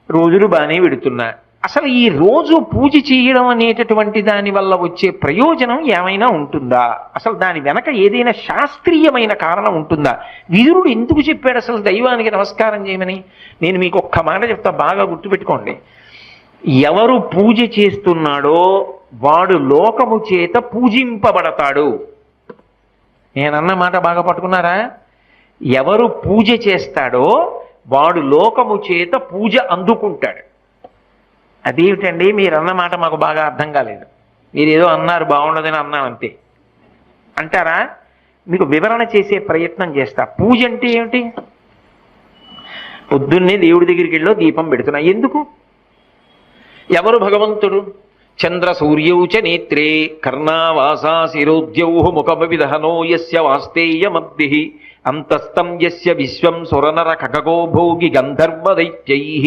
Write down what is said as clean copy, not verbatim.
రోజులు బాగానే పెడుతున్నా. అసలు ఈ రోజు పూజ చేయడం అనేటటువంటి దాని వల్ల వచ్చే ప్రయోజనం ఏమైనా ఉంటుందా? అసలు దాని వెనక ఏదైనా శాస్త్రీయమైన కారణం ఉంటుందా? విదురుడు ఎందుకు చెప్పాడు అసలు దైవానికి నమస్కారం చేయమని? నేను మీకు ఒక్క మాట చెప్తా, బాగా గుర్తుపెట్టుకోండి. ఎవరు పూజ చేస్తున్నాడో వాడు లోకము చేత పూజింపబడతాడు. నేనన్న మాట బాగా పట్టుకున్నారా? ఎవరు పూజ చేస్తాడో వాడు లోకము చేత పూజ అందుకుంటాడు. అదేమిటండి మీరన్న మాట మాకు బాగా అర్థం కాలేదు, మీరేదో అన్నారు బాగుండదని అన్నాం అంతే అంటారా? మీకు వివరణ చేసే ప్రయత్నం చేస్తా. పూజ అంటే ఏమిటి? పొద్దున్నే దేవుడి దగ్గరికి వెళ్ళో దీపం పెడుతున్నా. ఎందుకు? ఎవరు భగవంతుడు? చంద్ర సూర్యౌ చ నేత్రే కర్ణావాసా శిరోద్యౌ ముఖమవిదహనో యస్య వాస్తేయమద్భిః అంతస్తం యస్య విశ్వం సురనర ఖగో భోగి గంధర్వ దైత్యైః